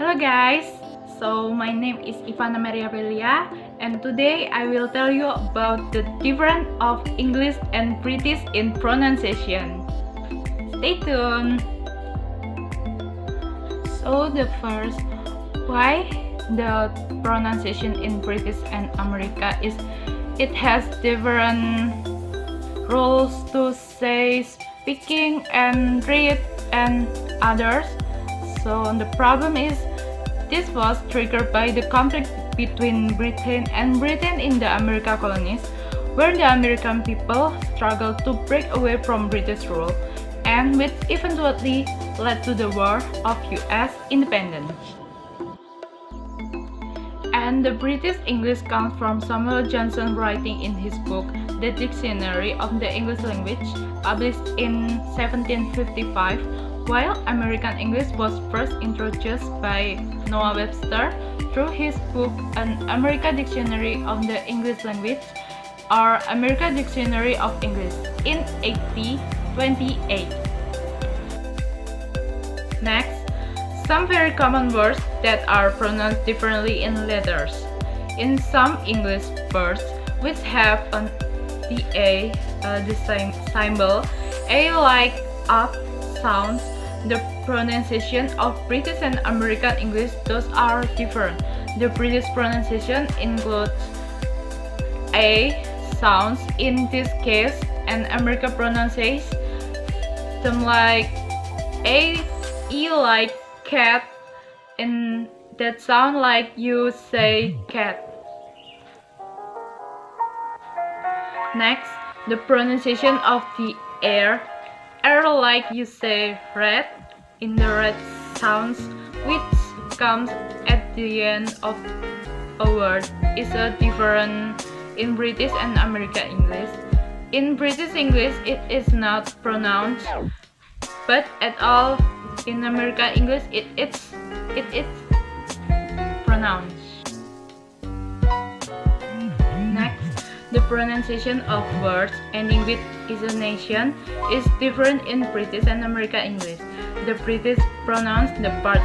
Hello guys, so my name is Ivana Maria Belia and today I will tell you about the difference of English and British in pronunciation. Stay tuned! So the first, why the pronunciation in British and America is it has different rules to say speaking and read and others. So the problem is this was triggered by the conflict between Britain in the American colonies, where the American people struggled to break away from British rule, and which eventually led to the War of US independence. And the British English comes from Samuel Johnson writing in his book The Dictionary of the English Language, published in 1755, while American English was first introduced by Noah Webster through his book An American Dictionary of the English Language, or American Dictionary of English, in 1828. Next, some very common words that are pronounced differently in letters. In some English words which have an the same symbol, a like up sounds, the pronunciation of British and American English, those are different. The British pronunciation includes a sounds in this case, and American pronunciation them like a, e like cat, and that sound like you say cat. Next, the pronunciation of the air like you say red, in the red sounds which comes at the end of a word is a different in British and American English. In British English it is not pronounced, but at all in American English it is pronounced. Next, the pronunciation of words ending with isonation is different in British and American English. The British pronounce the part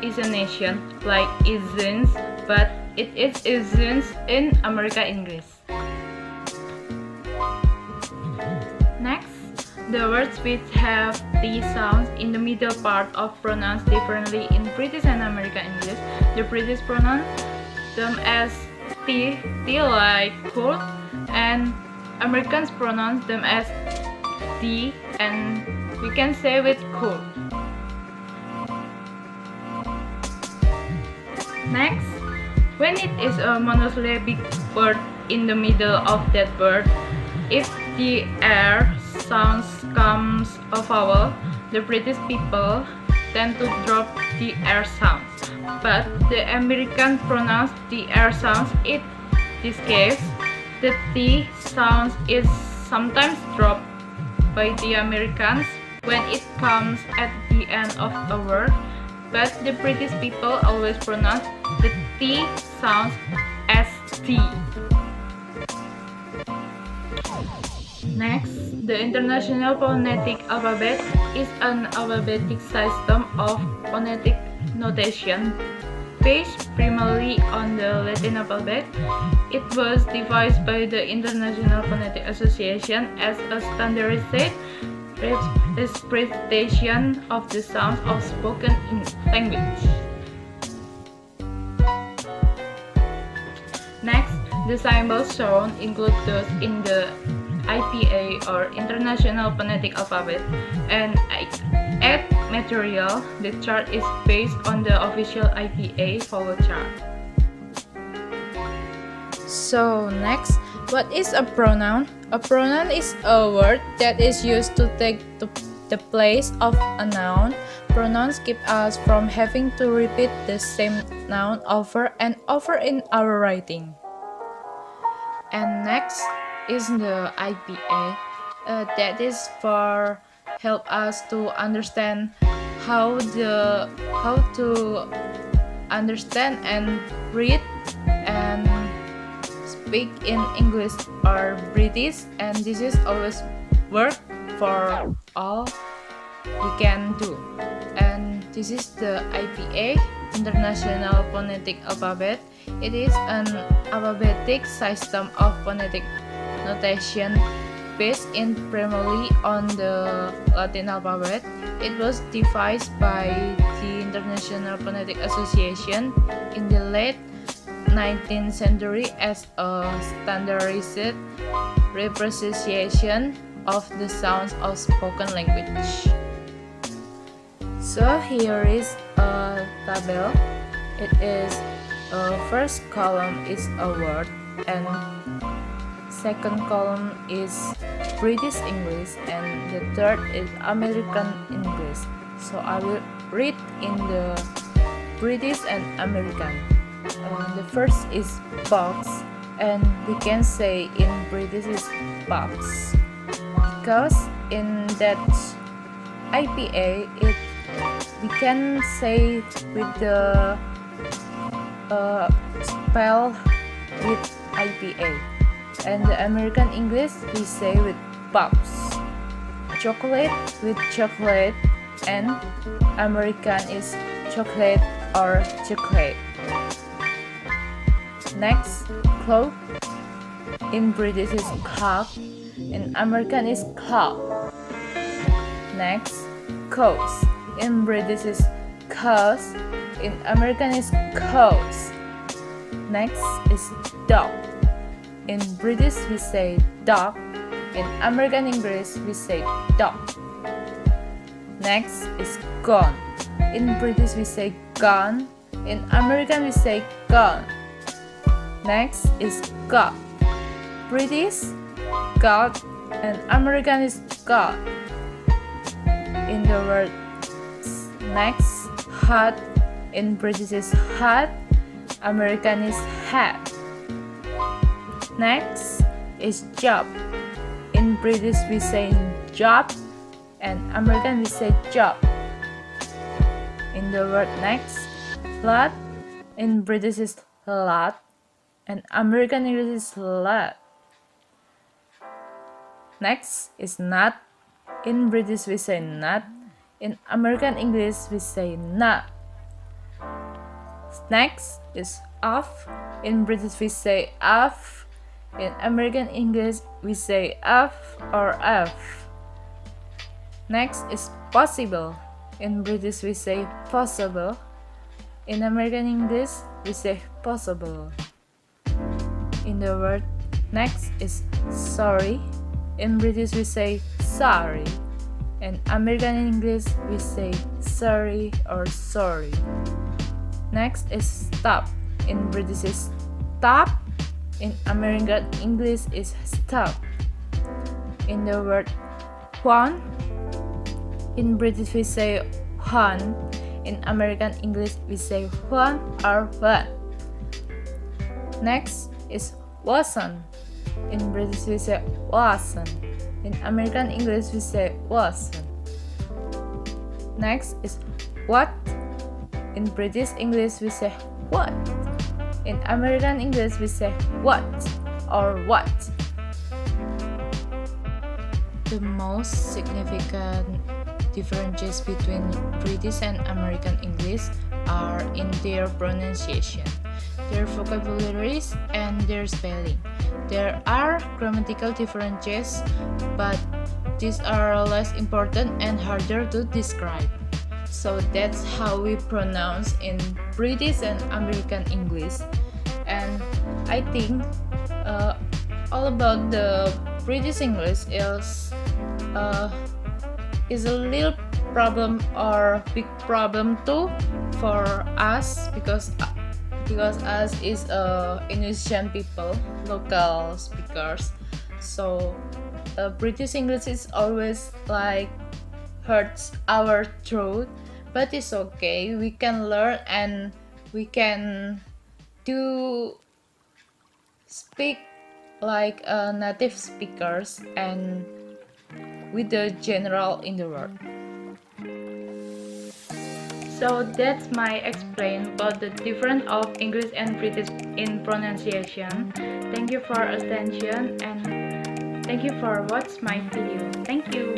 isonation like isn't, but it is isn't in American English. Next, the words which have T sounds in the middle part of pronounced differently in British and American English. The British pronounce them as T like cool, and Americans pronounce them as D, and we can say with cool. Next, when it is a monosyllabic word in the middle of that word, if the R sounds comes a vowel, the British people tend to drop the R sounds, but the American pronounce the R sounds. In this case, the T sound is sometimes dropped by the Americans when it comes at the end of a word, but the British people always pronounce the T sound as T. Next, the International Phonetic Alphabet is an alphabetic system of phonetic notation based primarily on the Latin alphabet. It was devised by the International Phonetic Association as a standardized representation of the sounds of spoken language. Next, the symbols shown include those in the IPA or International Phonetic Alphabet, and at material, the chart is based on the official IPA vowel chart. So next, what is a pronoun? A pronoun is a word that is used to take the place of a noun. Pronouns keep us from having to repeat the same noun over and over in our writing. And next is the IPA, that is for help us to understand how to understand and read and speak in English or British, and this is always work for all we can do. And this is the IPA International Phonetic Alphabet. It is an alphabetic system of phonetic notation based in primarily on the Latin alphabet. It was devised by the International Phonetic Association in the late 19th century as a standardized representation of the sounds of spoken language. So here is a table. It is first column is a word and second column is British English and the third is American English. So I will read in the British and American. The first is box and we can say in British is box because in that IPA we can say with the spell with IPA, and the American English we say with box. Chocolate with chocolate, and American is chocolate or chocolate. Next, clock. In British is clock, in American is clock. Next, coast. In British is coast, in American is coast. Next is dog. In British we say dog, in American English we say dog. Next is gun. In British we say gun, in American we say gun. Next is god. British god and American is god. In the word next, hat. In British is hat, American is hat. Next is job. In British we say job, and American we say job. In the word next, lot. In British is lot, and American English is lot. Next is nut. In British we say nut, in American English we say nut. Next is off. In British we say off, in American English we say off or off. Next is possible. In British we say possible, in American English we say possible. In the word next is sorry. In British we say sorry, in American English we say sorry or sorry. Next is stop. In British is stop, in American English is stop. In the word one. In British we say one, in American English we say one or one. Next is wasn't. In British we say wasn't, in American English we say wasn't. Next is what. In British English we say what, in American English we say what or what. The most significant differences between British and American English are in their pronunciation, their vocabularies, and their spelling. There are grammatical differences, but these are less important and harder to describe. So that's how we pronounce in British and American English. And I think all about the British English is a little problem or big problem too for us because us is Indonesian people, local speakers. So British English is always like hurts our throat, but it's okay. We can learn and we can do speak like native speakers and with the general in the world. So that's my explain about the difference of English and British in pronunciation. Thank you for attention and thank you for watch my video. Thank you.